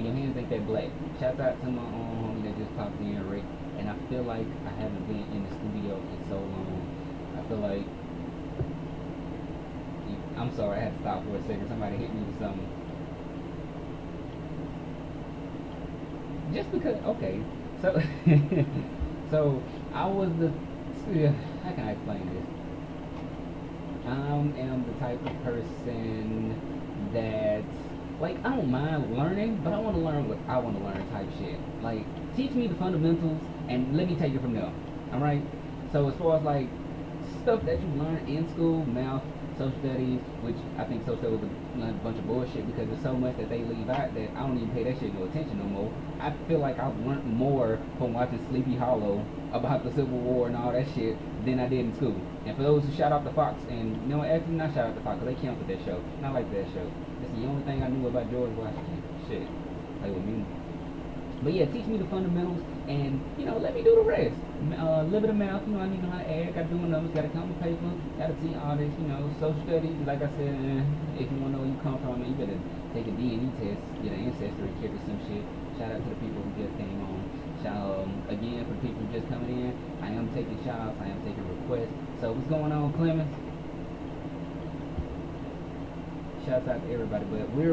your hands ain't that black. Shout out to my homie that just popped in, Rick. And I feel like I haven't been in the studio in so long. I feel like I'm sorry, I had to stop for a second. Somebody hit me with something. Just because, okay. So, so I was the. How can I explain this? I am the type of person that, like, I don't mind learning, but I want to learn what I want to learn type shit. Like, teach me the fundamentals and let me take it from there. All right. So as far as like stuff that you learn in school, math, social studies, which I think social studies was a bunch of bullshit because there's so much that they leave out that I don't even pay that shit no attention no more. I feel like I've learned more from watching Sleepy Hollow about the Civil War and all that shit than I did in school. And for those who shout out the Fox, and you know, actually not shout out the Fox, because they canceled that show. Not like that show. That's the only thing I knew about George Washington. Shit. Like with me. But yeah, teach me the fundamentals and, you know, let me do the rest. A little bit of math, you know, I need to know how to add, gotta do my numbers, gotta count my paper, gotta see all this, you know, social studies, like I said, if you wanna know where you come from, man, you better take a DNA test, get an ancestry kit or some shit. Shout out to the people who just came on. Again, for the people who just coming in, I am taking shout outs, I am taking requests. So what's going on, Clemens? Shouts out to everybody, but we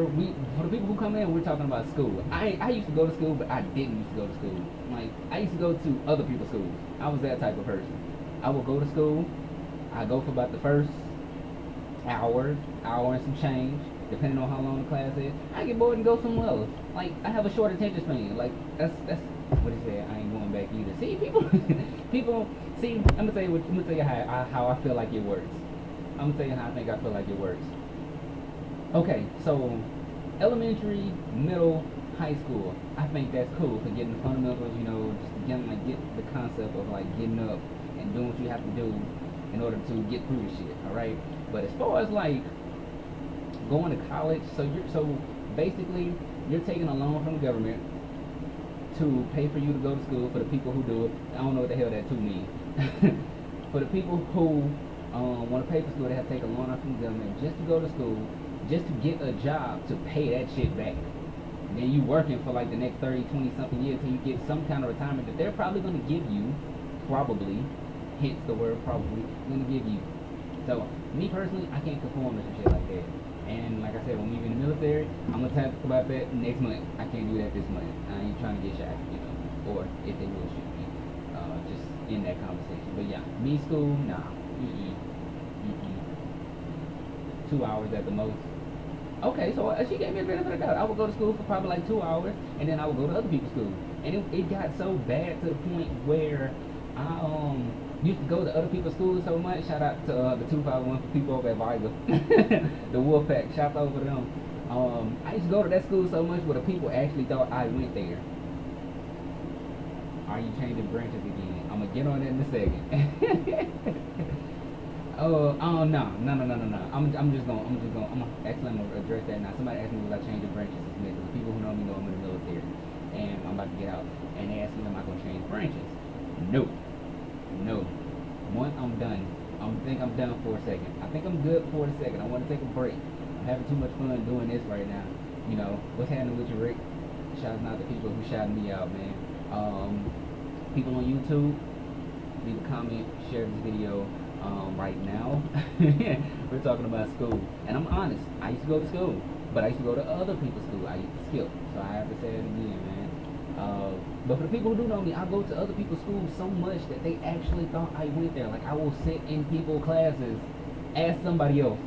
for the people who come in, we're talking about school. I used to go to school, but I didn't used to go to school. Like, I used to go to other people's schools. I was that type of person. I would go to school. I go for about the first hour and some change, depending on how long the class is. I get bored and go somewhere else. Like, I have a short attention span. Like, that's what he said. I ain't going back either. See, people. See, I'm gonna tell you how I feel like it works. I'm gonna tell you how I feel like it works. Okay, so elementary, middle, high school, I think that's cool for getting the fundamentals, you know, just to get the concept of like getting up and doing what you have to do in order to get through the shit, alright? But as far as like going to college, so basically you're taking a loan from the government to pay for you to go to school. For the people who do it, I don't know what the hell that to mean. For the people who want to pay for school, they have to take a loan out from the government just to go to school, just to get a job to pay that shit back. And then you working for like the next 30, 20 something years till you get some kind of retirement that they're probably going to give you, probably, hence the word probably, going to give you. So, me personally, I can't conform to some shit like that. And like I said, when we in the military, I'm going to talk about that next month. I can't do that this month. I ain't trying to get shot, you know, or if they will shoot me, just in that conversation. But yeah, me school, nah. 2 hours at the most. Okay, so she gave me a benefit of the doubt. I would go to school for probably like 2 hours, and then I would go to other people's school. And it got so bad to the point where I used to go to other people's schools so much. Shout out to the 251 for people over at Viger, the Wolfpack. Shout out over to them. I used to go to that school so much where the people actually thought I went there. Are you changing branches again? I'm gonna get on that in a second. No. I'm gonna address that now. Somebody asked me will I change the branches this minute. The people who know me know I'm in the military and I'm about to get out. And they asked me am I gonna change branches? No. One, I'm done. I think I'm done for a second. I think I'm good for a second. I want to take a break. I'm having too much fun doing this right now. You know, what's happening with you, Rick? Shouting out to people who shouting me out, man. People on YouTube, leave a comment, share this video. Right now, we're talking about school. And I'm honest, I used to go to school, but I used to go to other people's school. I used to skip. So I have to say it again, man. But for the people who do know me, I go to other people's schools so much that they actually thought I went there. Like, I will sit in people's classes, ask somebody else.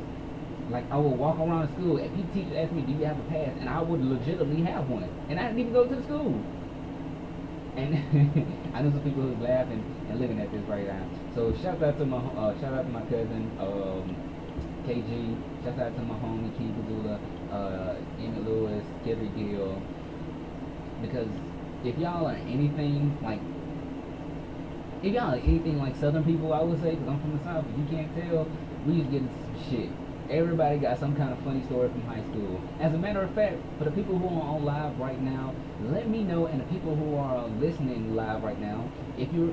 Like, I will walk around the school, and people teachers ask me, do you have a pass? And I would legitimately have one. And I didn't even go to the school. And I know some people who's laughing and looking at this right now. So shout out to my cousin KG. Shout out to my homie King Kazula, Emmett Lewis, Kevin Gill. Because if y'all are anything like Southern people, I would say, because I'm from the South. If you can't tell, we used to get into some shit. Everybody got some kind of funny story from high school. As a matter of fact, for the people who are on live right now, let me know, and the people who are listening live right now, if you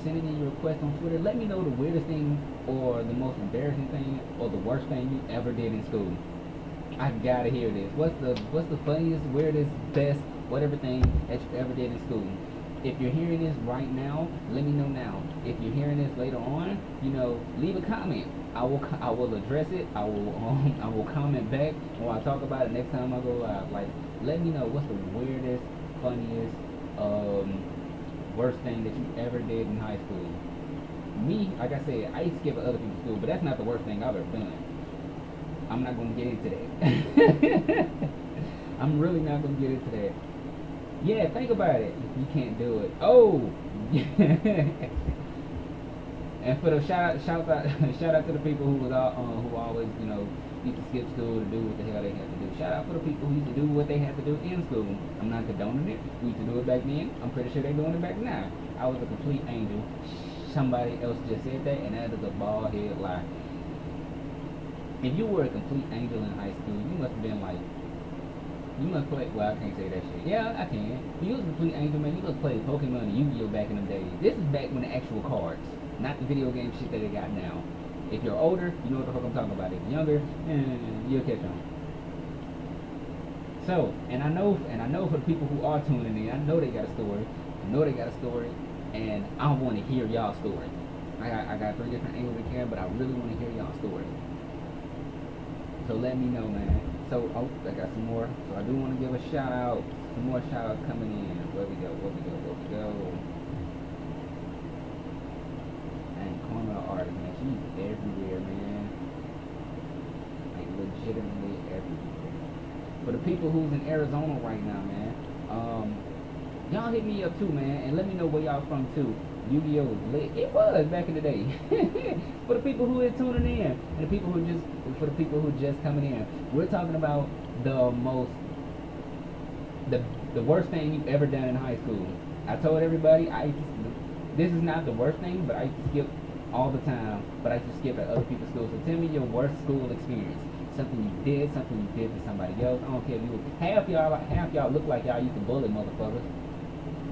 sending in your request on Twitter, let me know the weirdest thing or the most embarrassing thing or the worst thing you ever did in school. I gotta hear this. What's the funniest, weirdest, best, whatever thing that you ever did in school? If you're hearing this right now, let me know now. If you're hearing this later on, leave a comment. I will address it. I will comment back when I talk about it next time I go live. Like, let me know what's the weirdest, funniest, worst thing that you ever did in high school. Me, like I said, I used to skip at other people's school, but that's not the worst thing I've ever done. I'm not gonna get into that. I'm really not gonna get into that. Yeah, think about it. You can't do it. Oh, and for the shout out shout out to the people who always used to skip school to do what the hell they had to do. Shout out for the people who used to do what they had to do in school. I'm not condoning it. We used to do it back then. I'm pretty sure they're doing it back now. I was a complete angel. Somebody else just said that, and that is a bald head lie. If you were a complete angel in high school, you must have been like, you must play, well, I can't say that shit. Yeah, I can. You was a complete angel, man. You must play Pokemon and Yu-Gi-Oh! Back in the days. This is back when the actual cards, not the video game shit that they got now. If you're older, you know what the fuck I'm talking about. If you're younger, you'll catch on. So, and I know for the people who are tuning in, I know they got a story. And I want to hear y'all story. I got 3 different angles of camera, but I really want to hear y'all story. So let me know, man. So, I got some more. So I do want to give a shout out. Some more shout outs coming in. Where we go? And corner artist, man. She's everywhere, man. Like, legitimately everywhere. For the people who's in Arizona right now, man, y'all hit me up too, man, and let me know where y'all from too. Yu-Gi-Oh! Was lit. It was back in the day. For the people who are tuning in, and the people who just coming in, we're talking about the worst thing you've ever done in high school. I told everybody this is not the worst thing, but I used to skip all the time. But I used to skip at other people's schools. So tell me your worst school experience. Something you did to somebody else. I don't care if you half y'all look like y'all used to bully motherfuckers.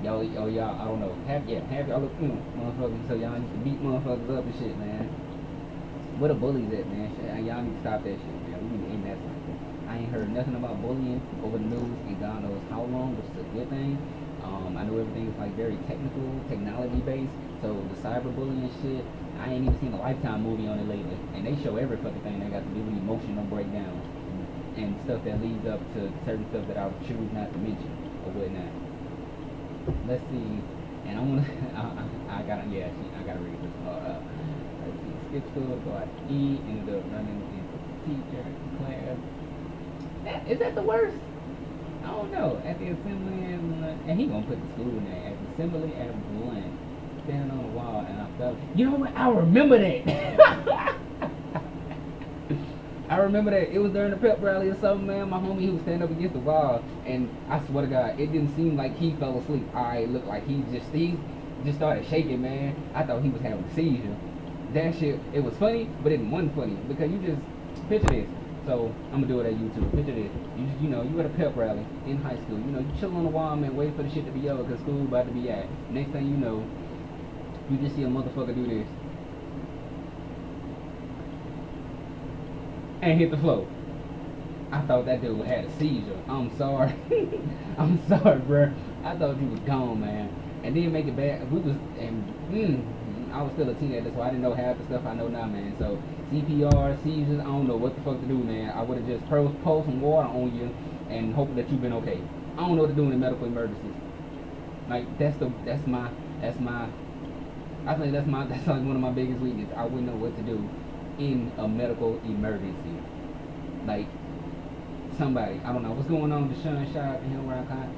Y'all, I don't know. Half y'all look, motherfuckers, so y'all used to beat motherfuckers up and shit, man. Where the bullies at, man? Y'all need to stop that shit, man. We need to end that cycle. I ain't heard nothing about bullying over the news in God knows how long, which is a good thing. I know everything is like very technology based, so the cyberbullying shit, I ain't even seen a Lifetime movie on it lately, and they show every fucking thing that got to do with emotional breakdown and stuff that leads up to certain stuff that I would choose not to mention or whatnot. Let's see, and I wanna, I gotta read this. Let's see, skip school, go out to eat, ended up running into teacher class. Is that the worst? I don't know. At the assembly and he gonna put the school in there. At the assembly at Blunt, standing on the wall, and I felt. You know what? I remember that. I remember that it was during the pep rally or something, man. My homie, he was standing up against the wall, and I swear to God, it didn't seem like he fell asleep. It looked like he just started shaking, man. I thought he was having a seizure. That shit, it was funny, but it wasn't funny because you just picture this. So I'm gonna do it at YouTube. Picture this. You at a pep rally in high school. You chill on the wall, man, waiting for the shit to be over because school about to be at. Next thing you know, you just see a motherfucker do this and hit the floor. I thought that dude had a seizure. I'm sorry. I'm sorry, bro. I thought you was gone, man. And then make it bad. I was still a teenager, so I didn't know half the stuff I know now, man. So CPR, seizures, I don't know what the fuck to do, man. I would have just poured some water on you and hope that you've been okay. I don't know what to do in medical emergencies. Like that's my I think that's like one of my biggest weaknesses. I wouldn't know what to do in a medical emergency. Like somebody, I don't know what's going on with the shot and him around kind.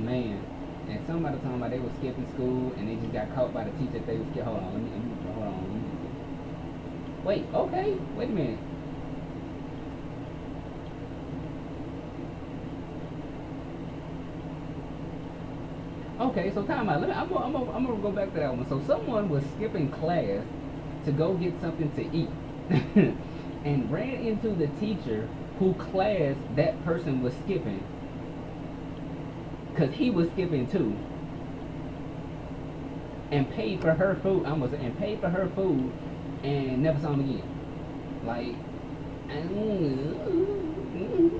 Man. And somebody talking about they were skipping school and they just got caught by the teacher that they was hold on. Wait, okay, wait a minute. Okay, so time out. I'm gonna go back to that one. So someone was skipping class to go get something to eat and ran into the teacher who class that person was skipping. Cause he was skipping too, and paid for her food. And never saw him again. Like,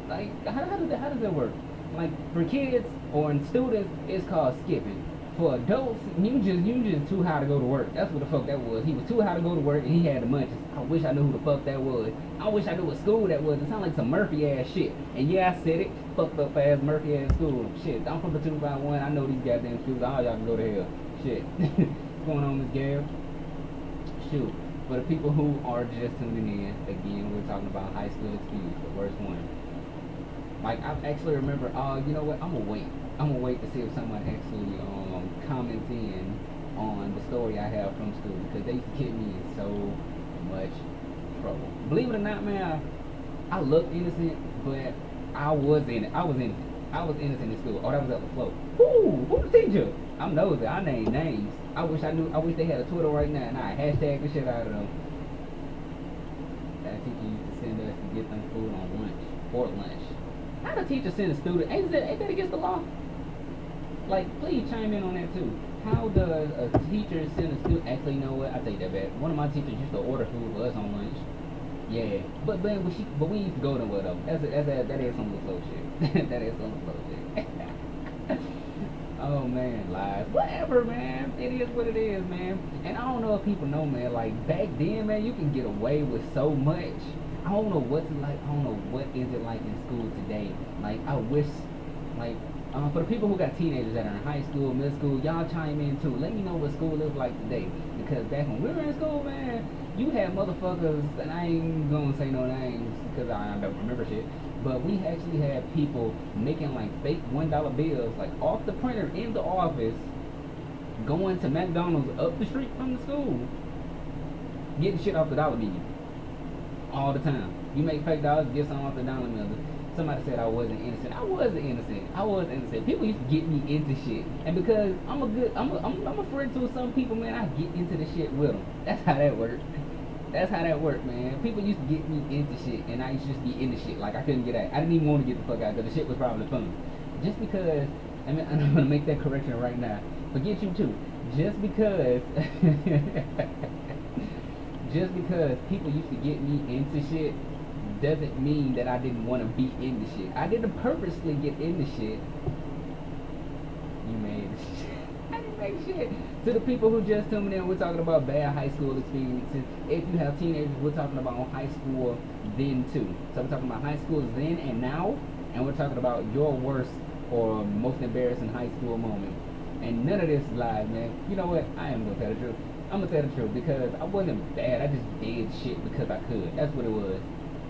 Like, how does that work? Like, for kids or in students, it's called skipping. For adults, you just too high to go to work. That's what the fuck that was. He was too high to go to work and he had the munchies. I wish I knew who the fuck that was. I wish I knew what school that was. It sounded like some Murphy ass shit. And yeah, I said it. Fucked up ass Murphy ass school. Shit, I'm from the 251. I know these goddamn schools. All y'all can go to hell. Shit. What's going on, Miss Gail? Shoot. For the people who are just tuning in, again, we're talking about high school experience, the worst one. Like, I actually remember, you know what, I'm gonna wait. I'm gonna wait to see if someone actually comments in on the story I have from school, because they used to get me in so much trouble. Believe it or not, man, I looked innocent, but I was innocent. I was innocent in school. Oh, that was up the float. Who the teacher? I'm nosy. I name names. I wish they had a Twitter right now and I hashtag the shit out of them. That teacher used to send us to get them food on lunch, for lunch. How the teacher send a student? Ain't that against the law? Like, please chime in on that too. How does a teacher send a student? Actually, you know what? I take that back. One of my teachers used to order food for us on lunch. Yeah, but we used to go to what though? That is some of the slow shit. That is some of the slow shit. Oh man, lies. Whatever, man. It is what it is, man. And I don't know if people know, man. Like back then, man, you can get away with so much. I don't know what's it like. I don't know what is it like in school today. Like I wish, like for the people who got teenagers that are in high school, middle school, y'all chime in too. Let me know what school is like today. Because back when we were in school, man, you had motherfuckers, and I ain't gonna say no names because I don't remember shit. But we actually had people making like fake $1 bills, like off the printer in the office, going to McDonald's up the street from the school, getting shit off the dollar bill all the time. You make fake dollars, get some off the dollar bill. Somebody said I wasn't innocent. I wasn't innocent. I was innocent. People used to get me into shit, and because I'm a friend to some people, man, I get into the shit with them. That's how that works. That's how that worked, man. People used to get me into shit, and I used to just be into shit. Like, I couldn't get out. I didn't even want to get the fuck out, because the shit was probably fun. Just because, I mean, I'm going to make that correction right now. Forget you, too. Just because, just because people used to get me into shit doesn't mean that I didn't want to be into shit. I didn't purposely get into shit. You made shit. I didn't make shit. To the people who just tuned in, we're talking about bad high school experiences. If you have teenagers, we're talking about high school then too. So we're talking about high school then and now, and we're talking about your worst or most embarrassing high school moment. And none of this is live, man. You know what? I am gonna tell the truth. I'm gonna tell the truth because I wasn't bad. I just did shit because I could. That's what it was.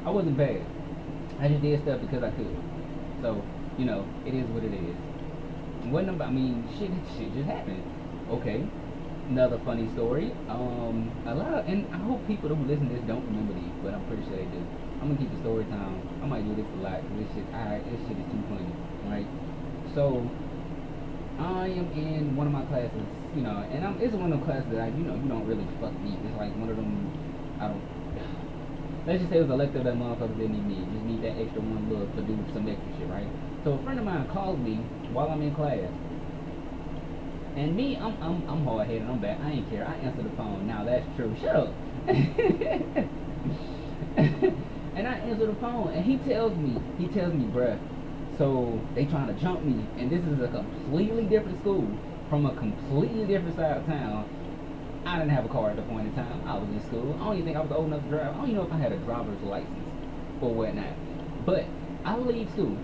I wasn't bad. I just did stuff because I could. So, you know, it is what it is. Wasn't about, I mean, shit just happened. Okay, another funny story. A lot of, and I hope people who listen to this don't remember these, but I'm pretty sure they do. I'm gonna keep the story time. I might do this a lot because this shit is too funny, right? So I am in one of my classes, you know, and it's one of those classes that you don't really fuck me. It's like one of them. I don't. Let's just say it was elective that motherfuckers didn't even need. Just need that extra one look to do some extra shit, right? So a friend of mine called me while I'm in class. And me, I'm hard headed, I'm bad. I ain't care. I answer the phone. Now that's true. Shut up. And I answer the phone and he tells me, bruh, so they trying to jump me, and this is a completely different school from a completely different side of town. I didn't have a car at the point in time. I was in school. I don't even think I was old enough to drive. I don't even know if I had a driver's license or whatnot. But I leave school.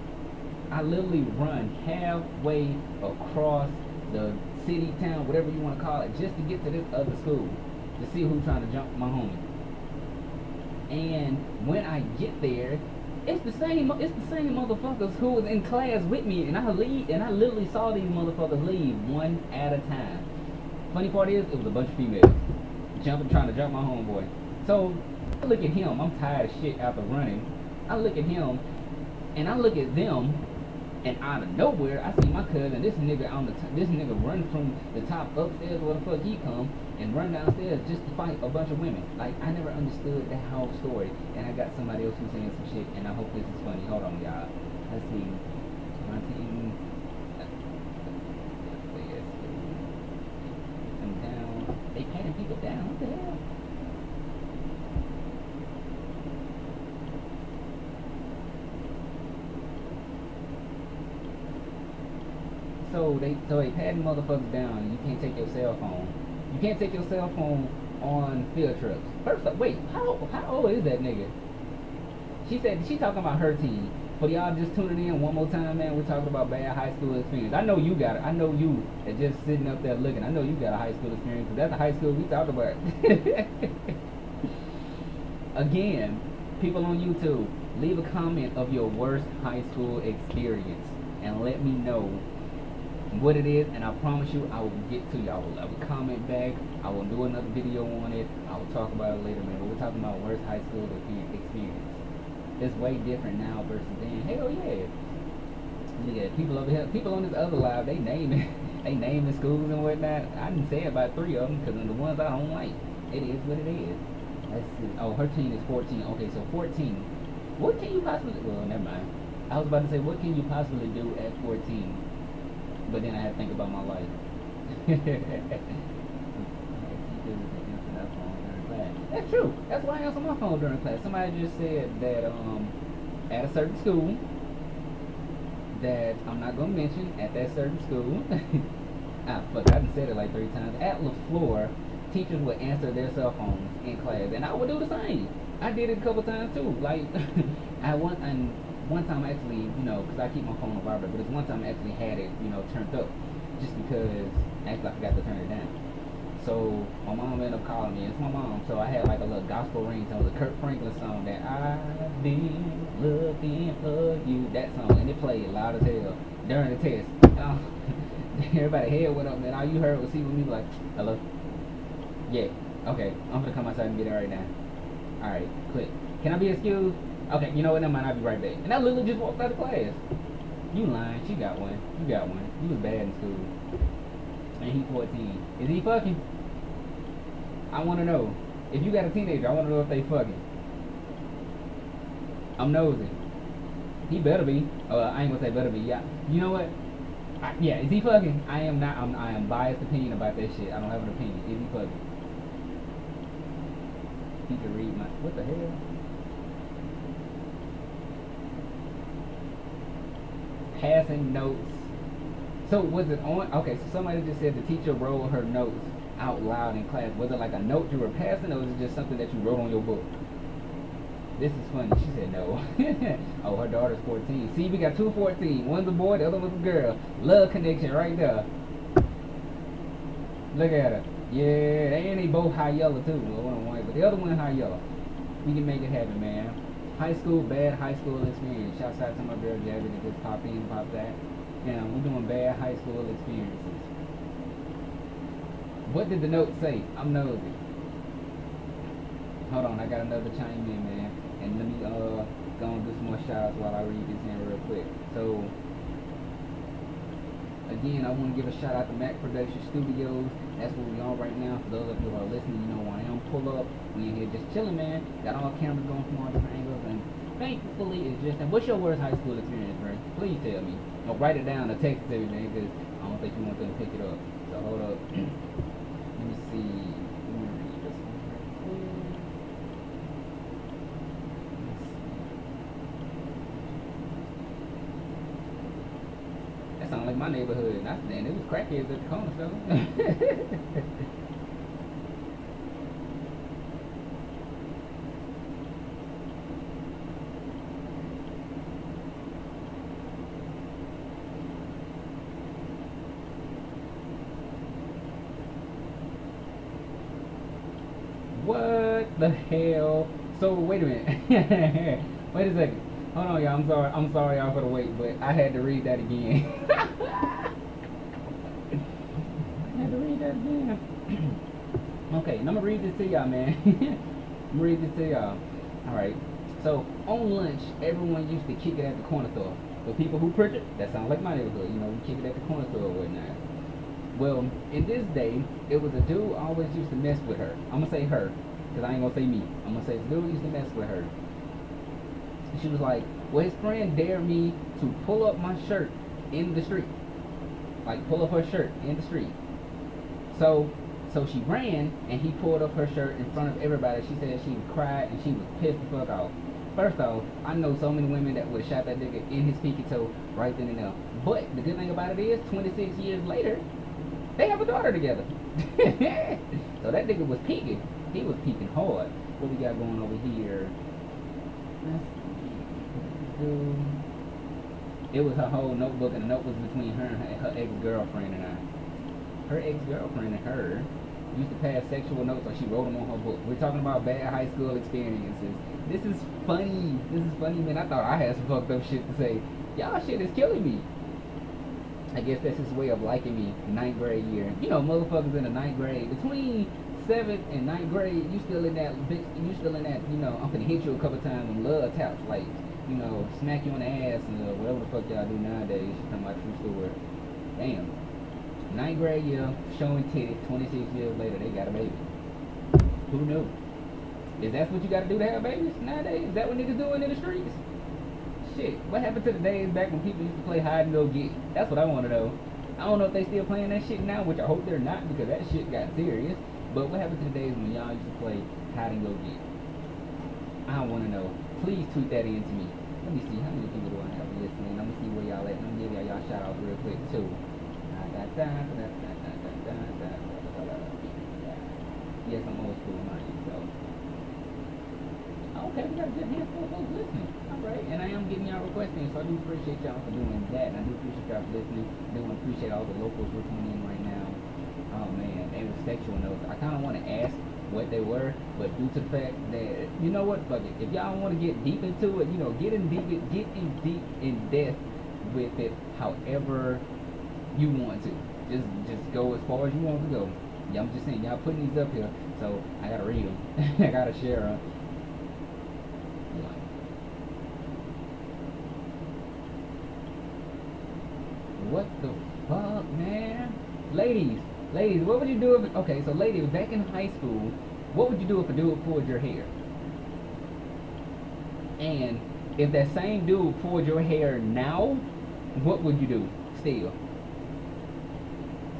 I literally run halfway across the city, town, whatever you want to call it, just to get to this other school to see who's trying to jump my homie. And when I get there, it's the same motherfuckers who was in class with me, and I literally saw these motherfuckers leave one at a time. Funny part is, it was a bunch of females trying to jump my homeboy. So I look at him. I'm tired of shit after running. I look at him, and I look at them. And out of nowhere, I see my cousin, this nigga run from the top upstairs where the fuck he come, and run downstairs just to fight a bunch of women. Like, I never understood that whole story. And I got somebody else who's saying some shit, and I hope this is funny. Hold on, y'all. Let's see. My team. Them down. They patting people down. What the hell? they patting motherfuckers down. You can't take your cell phone. You can't take your cell phone on field trips. First up, wait, how old is that nigga? She said she talking about her team. For y'all just tuning in one more time, man, we're talking about bad high school experience. I know you got it. I know you are just sitting up there looking. I know you got a high school experience because that's the high school we talk about. Again, people on YouTube, leave a comment of your worst high school experience and let me know what it is, and I promise you I will get to you. I will comment back. I will do another video on it. I will talk about it later, man. But we're talking about worst high school experience. It's way different now versus then. Hell yeah. Look at people over here. People on this other live, they naming the schools and whatnot. I didn't say about 3 of them because the ones I don't like. It is what it is. Let's see. Oh, her team is 14. Okay, so 14. What can you possibly? Well, never mind. I was about to say, what can you possibly do at 14? But then I had to think about my life. That's true. That's why I answer my phone during class. Somebody just said that at a certain school that I'm not gonna mention at that certain school. Fuck, I done said it like 3 times. At LaFleur, teachers would answer their cell phones in class, and I would do the same. I did it a couple times too. Like one time actually, because I keep my phone on vibrate, but it's one time I actually had it, turned up, just because actually I forgot to turn it down. So my mom ended up calling me. It's my mom. So I had like a little gospel ringtone, the Kirk Franklin song that I've been looking for you. That song, and it played loud as hell during the test. Everybody head went up, man. All you heard was see with me like, hello. Yeah. Okay. I'm gonna come outside and get it right now. All right. Click. Can I be excused? Okay. You know what? Never mind. I'll be right back. And I literally just walked out of class. You lying? She got one. You got one. You was bad in school. And he 14. Is he fucking? I want to know. If you got a teenager, I want to know if they fucking. I'm nosy. He better be. I ain't gonna say better be. Yeah. You know what? Yeah. Is he fucking? I am not. I am biased opinion about that shit. I don't have an opinion. Is he fucking? He can read my. What the hell? Passing notes. So was it on? Okay, so somebody just said the teacher rolled her notes out loud in class. Was it like a note you were passing, or was it just something that you wrote on your book? This is funny. She said no. Oh, her daughter's 14. See, we got 2 14. One's a boy, the other one's a girl. Love connection right there. Look at her. Yeah, and they both high yellow too. Well, one white, but the other one high yellow. We can make it happen, man. High school, bad high school experience. Shouts out to my girl Gabby that just popped in, popped that. Yeah, we're doing bad high school experiences. What did the note say? I'm nosy. Hold on, I got another chime in, man. And let me go and do some more shout outs while I read this in real quick. So again, I want to give a shout out to Mac Production Studios. That's where we are right now. For those of you who are listening, you know where I am. Pull up. We in here just chilling, man. Got all cameras going from all different angles, and thankfully it's just. And what's your worst high school experience, bro? Please tell me. Or write it down or text it to me, man, because I don't think you want them to pick it up. So hold up. Let me see. Let me read this one right quick. That sounds like my neighborhood. And it was crackheads at the corner store. What the hell? So wait a minute. Wait a second. Hold on, y'all. I'm sorry y'all for the wait, but I had to read that again. I had to read that again. Okay, and I'm gonna read this to y'all, man. I'm gonna read this to y'all. Alright. So on lunch, everyone used to kick it at the corner store. For people who purchase, that sounds like my neighborhood, we kick it at the corner store or whatnot. Well, in this day, it was a dude always used to mess with her. I'm gonna say her, because I ain't gonna say me. I'm gonna say the dude used to mess with her. She was like, well, his friend dared me to pull up my shirt in the street. Like, pull up her shirt in the street. So she ran, and he pulled up her shirt in front of everybody. She said she cried, and she was pissed the fuck off. First off, I know so many women that would have shot that nigga in his pinky toe right then and there. But the good thing about it is, 26 years later, they have a daughter together. So that nigga was peaking. He was peaking hard. What we got going over here? It was her whole notebook, and the note was between her and her ex-girlfriend and I. Her ex-girlfriend and her used to pass sexual notes, or she wrote them on her book. We're talking about bad high school experiences. This is funny. This is funny, man. I thought I had some fucked up shit to say. Y'all shit is killing me. I guess that's his way of liking me. Ninth grade year. You know, motherfuckers in the ninth grade. Between 7th and 9th grade, you still in that bitch. You still in that. You know, I'm gonna hit you a couple times on love taps, like, you know, smack you on the ass and whatever the fuck y'all do nowadays. Talking about true story. Damn. Ninth grade year, showing titty. 26 years later, they got a baby. Who knew? Is that what you gotta do to have babies nowadays? Is that what niggas doing in the streets? Shit, what happened to the days back when people used to play hide and go get? That's what I want to know. I don't know if they still playing that shit now, which I hope they're not, because that shit got serious. But what happened to the days when y'all used to play hide and go get? I want to know. Please tweet that in to me. Let me see how many people do I have listening. Let me see where y'all at. Let me give y'all shout out real quick too. Yes, I'm old school, mind you, so. Okay, we got a good handful of folks listening. Alright, and I am getting y'all requesting, so I do appreciate y'all for doing that, and I do appreciate y'all for listening. I do want to appreciate all the locals who are tuning in right now. Oh man, they were sexual notes. I kind of want to ask what they were, but due to the fact that, you know what, fuck it. If y'all want to get deep into it, you know, get in deep in depth with it however you want to. Just go as far as you want to go. Yeah, I'm just saying, y'all putting these up here, so I gotta read them. I gotta share them. What the fuck, man? Ladies, what would you do if, okay, so ladies, back in high school, what would you do if a dude pulled your hair? And if that same dude pulled your hair now, what would you do still?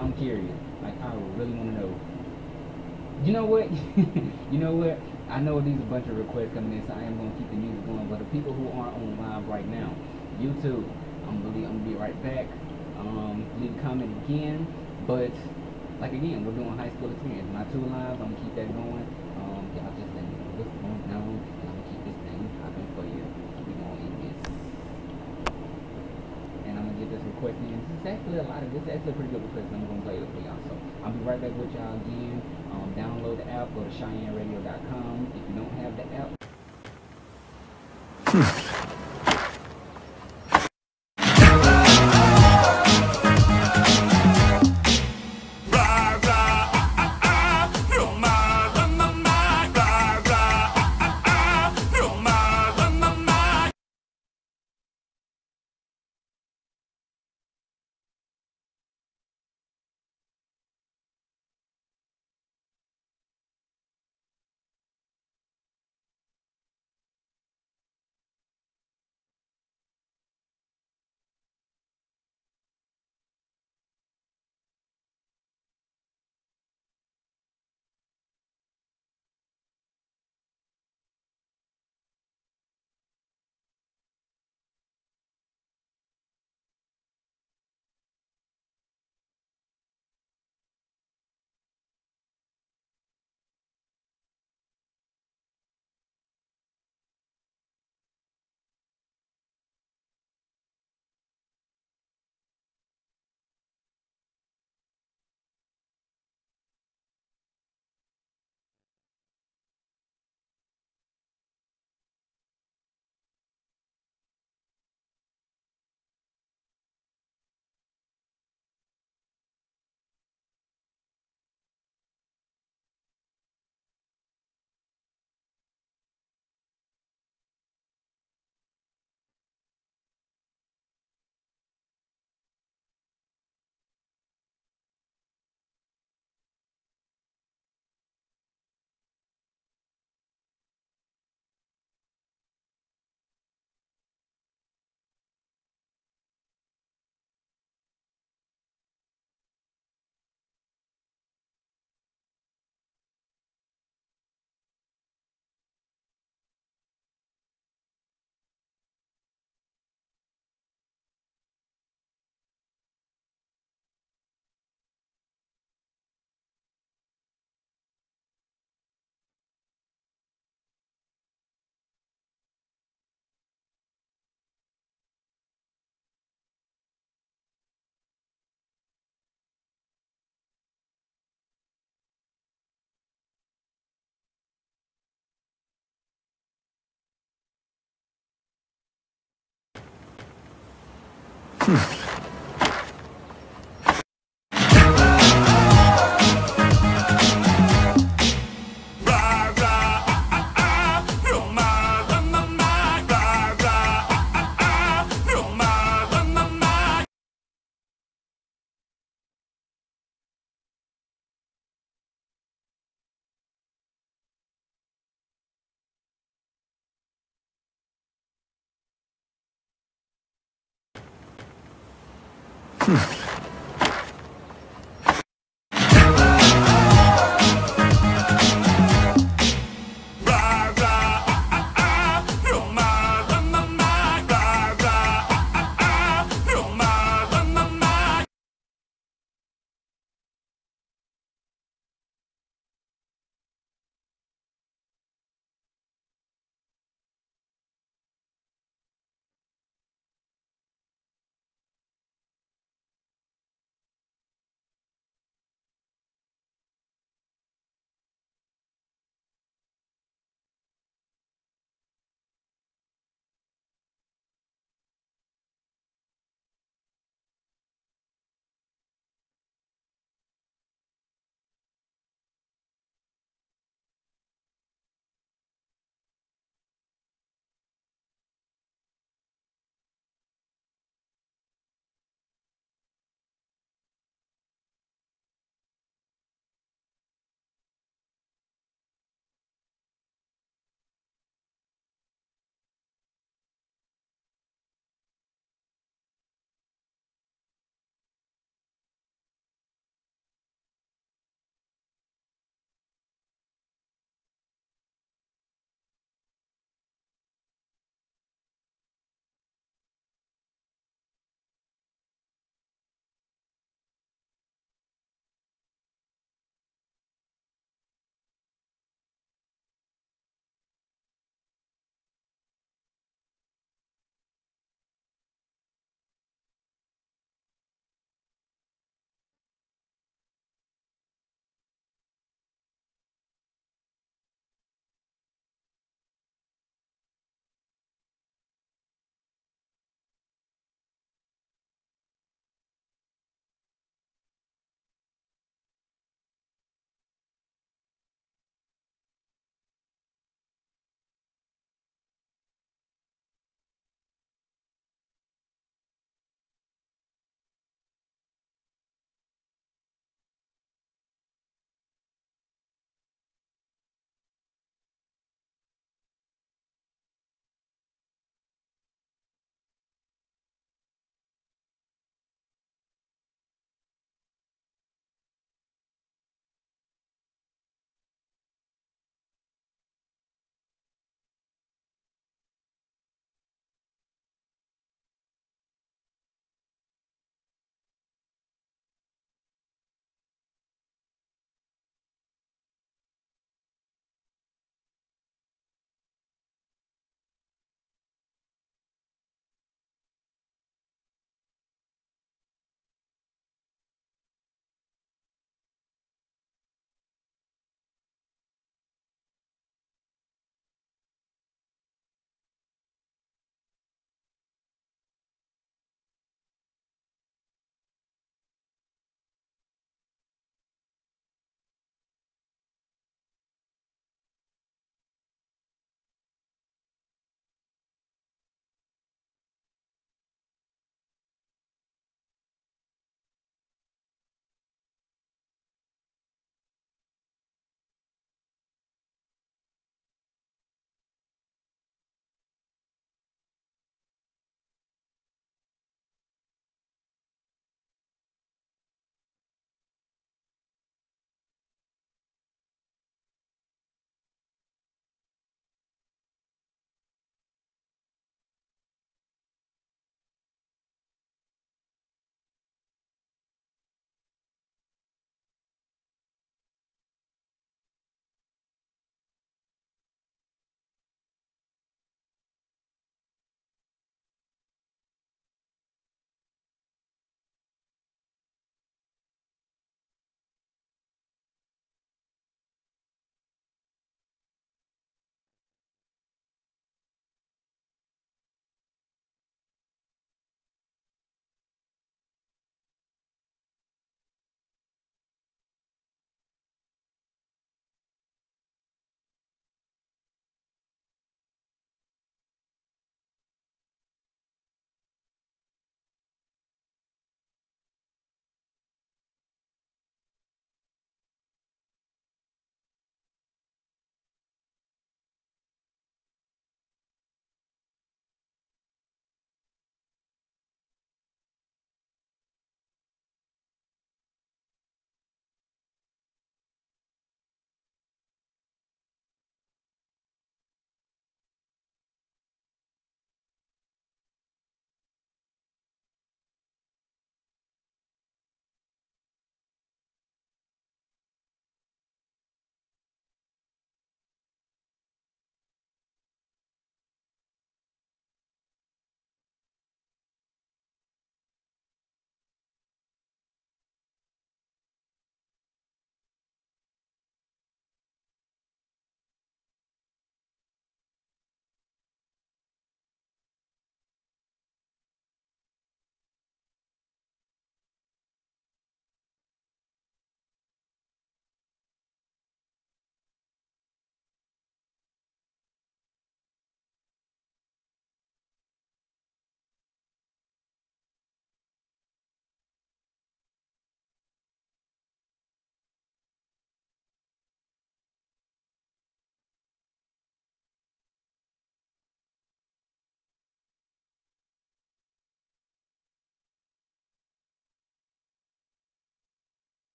I'm curious. Like, I really want to know. You know what? You know what? I know these are a bunch of requests coming in, so I am going to keep the music going. But the people who aren't on live right now, YouTube, I'm gonna be right back. Leave a comment again. But like again, we're doing high school experience. My 2 lives, I'm gonna keep that going. Y'all just let me know what's going on, and I'm gonna keep this thing popping for you. We gonna end this, and I'm gonna get this request in. This is actually a lot of this. Actually a pretty good request. I'm gonna play it for y'all. So I'll be right back with y'all again. Download the app. Go to CheyenneRadio.com. If you don't have the app.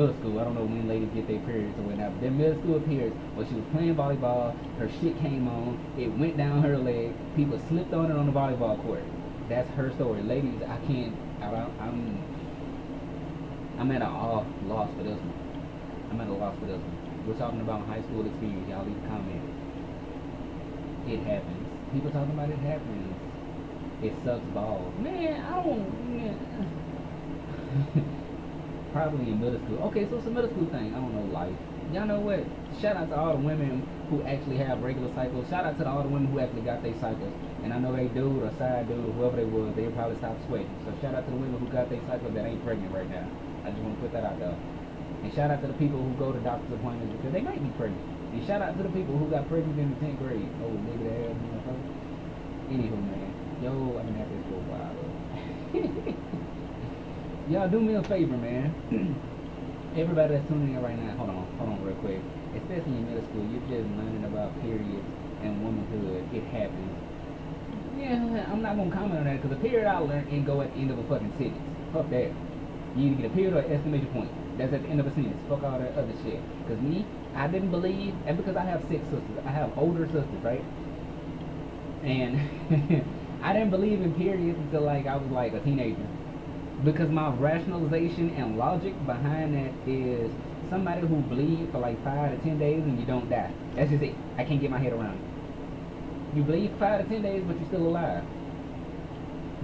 middle school. I don't know when ladies get their periods or whatnot, but their middle school periods, when she was playing volleyball, her shit came on, it went down her leg, people slipped on it on the volleyball court. That's her story. Ladies, I'm at a loss for this one. I'm at a loss for this one. We're talking about high school experience. Y'all leave a comment. It happens. People talking about it happens. It sucks balls. Man, I don't. Man. Probably in middle school. Okay, so it's a middle school thing. I don't know life. Y'all know what? Shout out to all the women who actually have regular cycles. Shout out to all the women who actually got their cycles. And I know they dude or side dude or whoever they was, they'll probably stop sweating. So shout out to the women who got their cycles that ain't pregnant right now. I just want to put that out there. And shout out to the people who go to doctor's appointments because they might be pregnant. And shout out to the people who got pregnant in the 10th grade. Oh, nigga, the hell, motherfucker. Anywho, man. Yo, I've been at this for a while, though. Y'all do me a favor, man. Everybody that's tuning in right now, hold on real quick. Especially in middle school, you're just learning about periods and womanhood. It happens. Yeah, I'm not gonna comment on that because a period I learned ain't go at the end of a fucking sentence. Fuck that. You either get a period or an exclamation point. That's at the end of a sentence. Fuck all that other shit. Because me, I didn't believe, and because I have 6 sisters, I have older sisters, right? And I didn't believe in periods until like I was like a teenager. Because my rationalization and logic behind that is somebody who bleeds for like 5 to 10 days and you don't die. That's just it. I can't get my head around it. You bleed for 5 to 10 days, but you're still alive.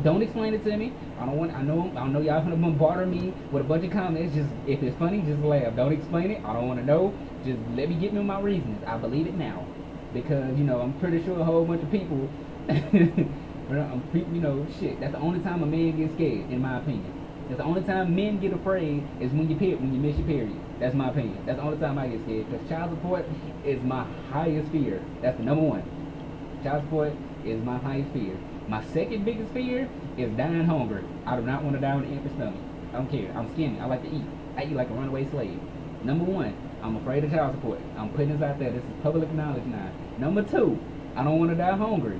Don't explain it to me. I know y'all gonna bombard me with a bunch of comments. Just if it's funny, just laugh. Don't explain it. I don't want to know. Just let me get me my reasons. I believe it now because I'm pretty sure a whole bunch of people. Shit. That's the only time a man gets scared, in my opinion. That's the only time men get afraid is when you miss your period. That's my opinion. That's the only time I get scared because child support is my highest fear. That's the number one. Child support is my highest fear. My second biggest fear is dying hungry. I do not want to die on an empty stomach. I don't care. I'm skinny. I like to eat. I eat like a runaway slave. Number one, I'm afraid of child support. I'm putting this out there. This is public knowledge now. Number two, I don't want to die hungry.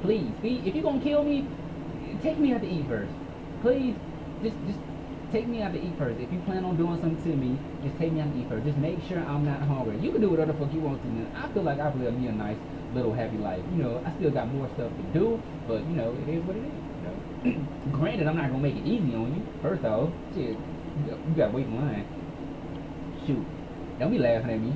Please, if you're going to kill me, take me out to eat first. Please, just take me out to eat first. If you plan on doing something to me, just take me out to eat first. Just make sure I'm not hungry. You can do whatever the fuck you want to. I feel like I've lived me a nice little happy life. I still got more stuff to do, but it is what it is. Granted, I'm not gonna make it easy on you. First off, shit, you gotta wait in line. Shoot, don't be laughing at me.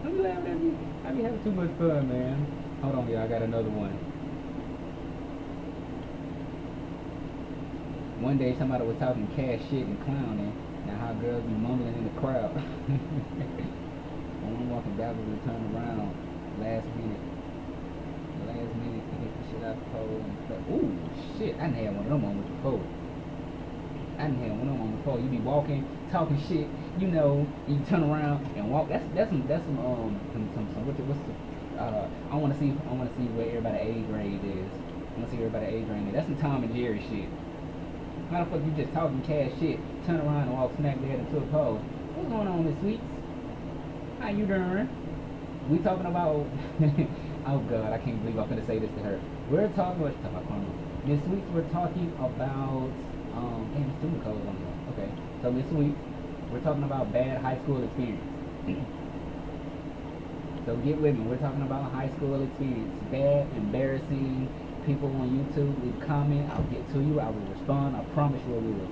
Don't be laughing at me. I be having too much fun, man. Hold on, y'all. I got another one. One day somebody was talking cash shit and clowning. Now how girls be mumbling in the crowd. One walking backwards and turn around. Last minute, to get the shit out the pole. Ooh, shit! I done had one of them moments before. You be walking, talking shit. You turn around and walk. That's some what's the I want to see where everybody age grade is. I want to see where everybody age grade is. That's some Tom and Jerry shit. How the fuck you just talking cash shit, turn around and walk smack dead into a pole? What's going on, Miss Sweets? How you doing? We talking about oh god, I can't believe I'm gonna say this to her. We're talking about Miss Sweets, we're talking about damn, student code on here. Okay. So Miss Sweets, we're talking about bad high school experience. So get with me, we're talking about high school experience. Bad, embarrassing. People on YouTube, leave a comment, I'll get to you, I will respond, I promise you I will.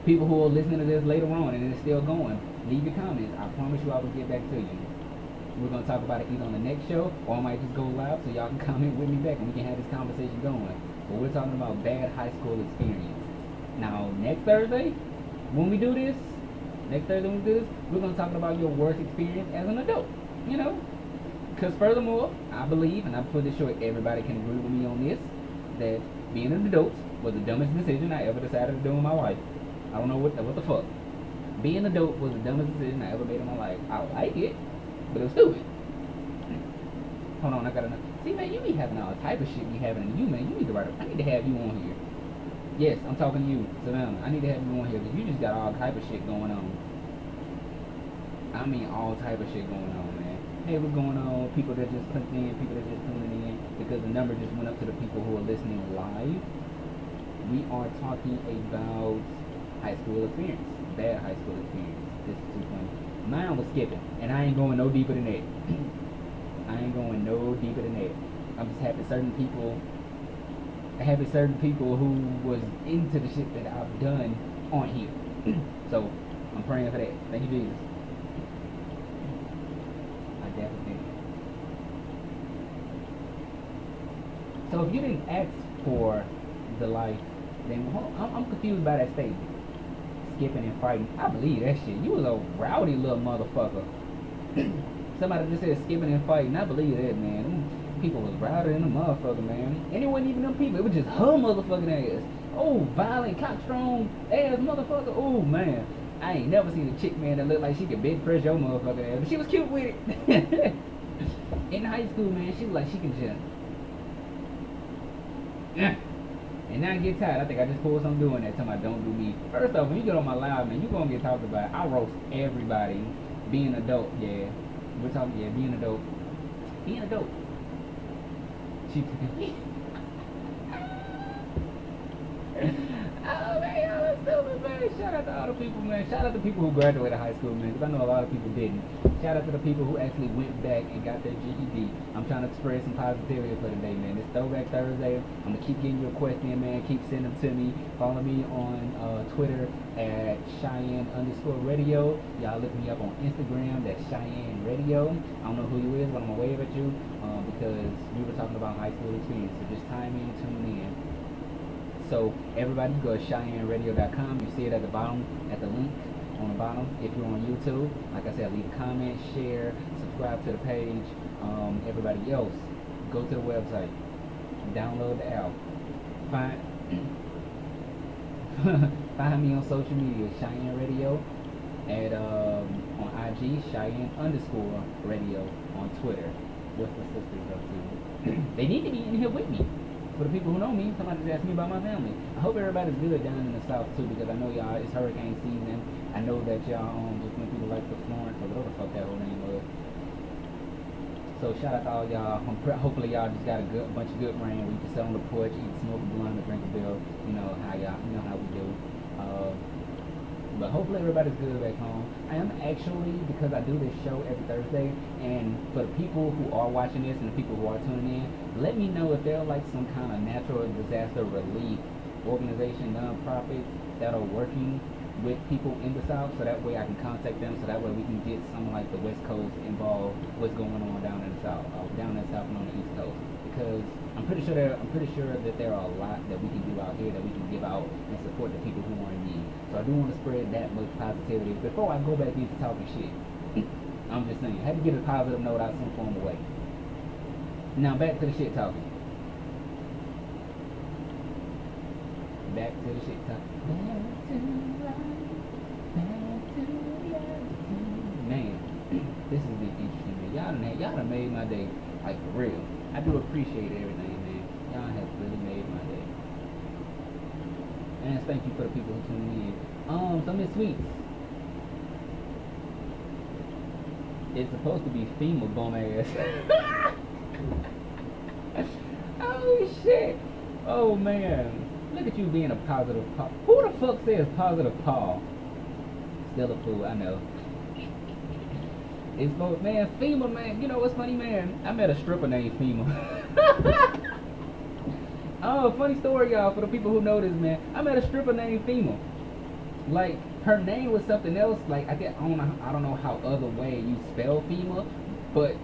People who are listening to this later on and it's still going, leave your comments, I promise you I will get back to you. We're going to talk about it either on the next show, or I might just go live so y'all can comment with me back and we can have this conversation going. But we're talking about bad high school experiences. Now, next Thursday, when we do this, we're going to talk about your worst experience as an adult, Because furthermore, I believe, and I'm pretty sure everybody can agree with me on this, that being an adult was the dumbest decision I ever decided to do in my life. I don't know what the fuck. Being an adult was the dumbest decision I ever made in my life. I like it, but it was stupid. Hold on, I got enough. See, man, you be having all type of shit be happening to you, man. You need to I need to have you on here. Yes, I'm talking to you, Savannah. I need to have you on here because you just got all type of shit going on. I mean, all type of shit going on, man. Hey, what's going on? People that just clicked in, people that just tuning in, because the number just went up to the people who are listening live. We are talking about high school experience, bad high school experience. This is too funny. Mine was skipping, and I ain't going no deeper than that. I ain't going no deeper than that. I'm just happy certain people who was into the shit that I've done aren't here. So I'm praying for that. Thank you, Jesus. I definitely think. So if you didn't ask for the life, then I'm confused by that statement. Skipping and fighting. I believe that shit. You was a rowdy little motherfucker. Somebody just said skipping and fighting. I believe that, man. Them people was rowdy than a motherfucker, man. And it wasn't even them people. It was just her motherfucking ass. Oh, violent, cockstrong ass motherfucker. Oh, man. I ain't never seen a chick, man, that looked like she could big press your motherfucking ass. But she was cute with it. In high school, man, she was like she could just. And now I get tired. I think I just pulled something doing that. Talking about don't do me. First off, when you get on my live, man, you gonna get talked about. I roast everybody. Being adult, yeah. We're talking, yeah, being adult. Being adult. She. Oh man, y'all are stupid, man. Shout out to all the people, man. Shout out to people who graduated high school, man. Because I know a lot of people didn't. Shout out to the people who actually went back and got their GED. I'm trying to spread some positivity for today, man. It's Throwback Thursday. I'm going to keep getting your questions, man. Keep sending them to me. Follow me on Twitter at Cheyenne_radio. Y'all look me up on Instagram. That's Cheyenne Radio. I don't know who you is, but I'm going to wave at you because we were talking about high school experience. So just time in, tune in. So everybody go to CheyenneRadio.com. You see it at the bottom, at the link on the bottom. If you're on YouTube, like I said, leave a comment, share, subscribe to the page. Everybody else, go to the website, download the app. Find me on social media, Cheyenne Radio, at on IG, Cheyenne_radio on Twitter. What's the sisters up to? They need to be in here with me. For the people who know me, somebody just asked me about my family. I hope everybody's good down in the South too, because I know y'all, it's hurricane season. I know that y'all just went through like the Florence or whatever the fuck that whole name was. So shout out to all y'all. Hopefully y'all just got a bunch of good rain where you can sit on the porch, eat, smoke a blunt, or drink a bill. You know how y'all, you know how we do. But hopefully everybody's good back home. I am actually, because I do this show every Thursday, and for the people who are watching this and the people who are tuning in, let me know if they're like some kind of natural disaster relief organization, nonprofits that are working with people in the South, so that way I can contact them, so that way we can get some like the West Coast involved, what's going on down in the South, down in the South and on the East Coast. Because I'm pretty sure that there are a lot that we can do out here that we can give out and support the people who are in need. So I do want to spread that much positivity. Before I go back into talking shit, I'm just saying, I had to get a positive note out some form of way. Now back to the shit talking. Back to the shit talking. Man, this has been interesting, man. Y'all done made my day, like for real. I do appreciate everything, man. Y'all have really made my day. And thank you for the people who tuned in. So Miss Sweets, it's supposed to be FEMA bum ass. Oh shit. Oh man. Look at you being a positive Paul. Who the fuck says positive Paul? Still a fool, I know. It's both, man, FEMA, man. You know what's funny, man? I met a stripper named FEMA. Oh, funny story, y'all, for the people who know this, man. I met a stripper named FEMA. Like, her name was something else. Like, I don't know how other way you spell FEMA, but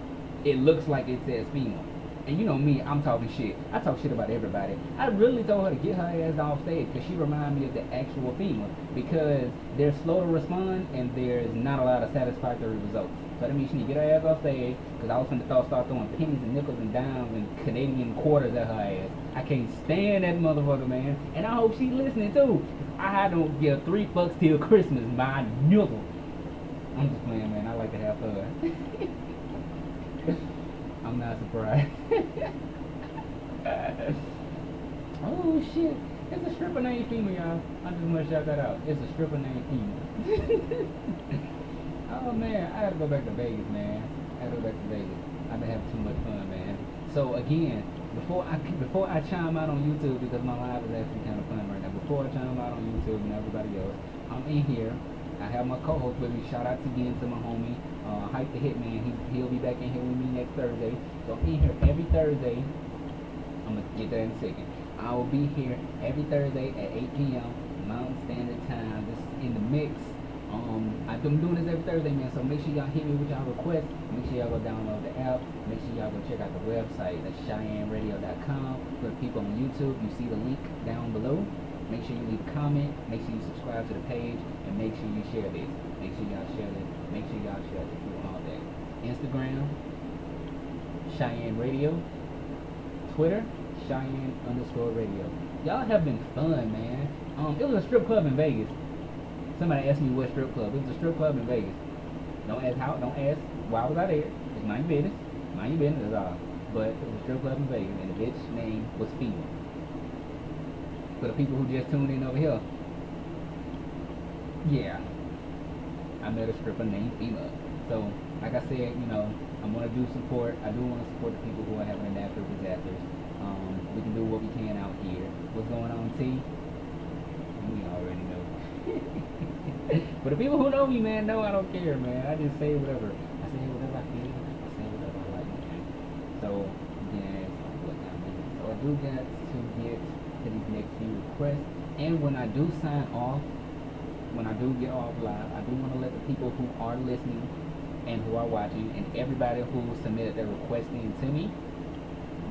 it looks like it says FEMA. And you know me, I'm talking shit. I talk shit about everybody. I really told her to get her ass off stage because she reminded me of the actual FEMA, because they're slow to respond and there's not a lot of satisfactory results. So that means she need to get her ass off stage, because I was finna start throwing pennies and nickels and dimes and Canadian quarters at her ass. I can't stand that motherfucker, man. And I hope she's listening too. I don't give $3 till Christmas, my nigga. I'm just playing, man. I like to have fun. I'm not surprised. Oh shit. It's a stripper named FEMA, y'all. I just want to shout that out. It's a stripper named FEMA. Oh man, I gotta go back to Vegas, man. I gotta go back to Vegas. I've been having too much fun, man. So again, before I chime out on YouTube, because my live is actually kind of fun right now. Before I chime out on YouTube and everybody else, I'm in here. I have my co-host with me. Shout out again to my homie, Hype the Hitman. He'll be back in here with me next Thursday. So I'm in here every Thursday. I'm gonna get that in a second. I will be here every Thursday at 8 p.m. Mountain Standard Time. This is in the mix. I've been doing this every Thursday, man. So make sure y'all hit me with y'all requests. Make sure y'all go download the app. Make sure y'all go check out the website. That's CheyenneRadio.com. For the people on YouTube, you see the link down below. Make sure you leave a comment. Make sure you subscribe to the page, and make sure you share this. Make sure y'all share this. Make sure y'all share this. Do all that. Instagram, Cheyenne Radio. Twitter, Cheyenne_radio. Y'all have been fun, man. It was a strip club in Vegas. Somebody asked me what strip club. It was a strip club in Vegas. Don't ask how. Don't ask why was I there. It's mind your business. Mind your business is all. But it was a strip club in Vegas, and the bitch name was female. For the people who just tuned in over here, yeah, I met a stripper named female. So, like I said, I'm gonna do support. I do want to support the people who are having natural disasters. We can do what we can out here. What's going on, T? We already know. But the people who know me, man, know I don't care, man. I just say whatever. I say whatever I feel. I say whatever I like. So, yeah, what time is it? So I do got to get to these next few requests. And when I do sign off, when I do get off live, I do want to let the people who are listening and who are watching, and everybody who submitted their request in to me,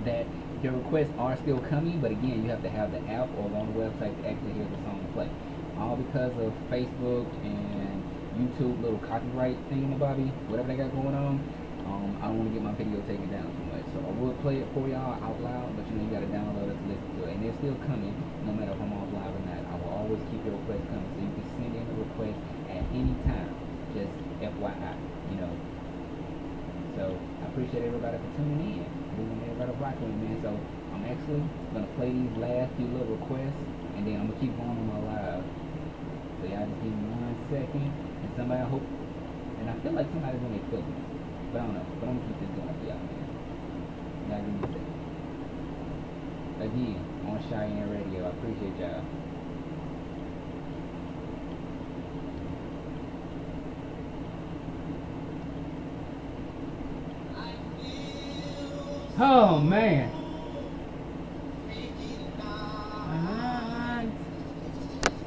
that their requests are still coming, but again, you have to have the app or go on the website to actually hear the song play. All because of Facebook and YouTube little copyright thingamabobby, whatever they got going on. I don't want to get my video taken down too much, so I will play it for y'all out loud, but you got to download it to listen to it, and they're still coming, no matter if I'm off live or not. I will always keep your requests coming, so you can send in a request at any time, just FYI, So I appreciate everybody for tuning in. I do want everybody to rock with me, man. So I'm actually gonna play these last few little requests, and then I'm gonna keep going on my live. So y'all just give me 1 second, and somebody, I hope, and I feel like somebody's gonna make feelings, but I don't know. But I'm gonna keep this going for y'all, man. Y'all give me a second. Again, on Cheyenne Radio, I appreciate y'all. Oh man.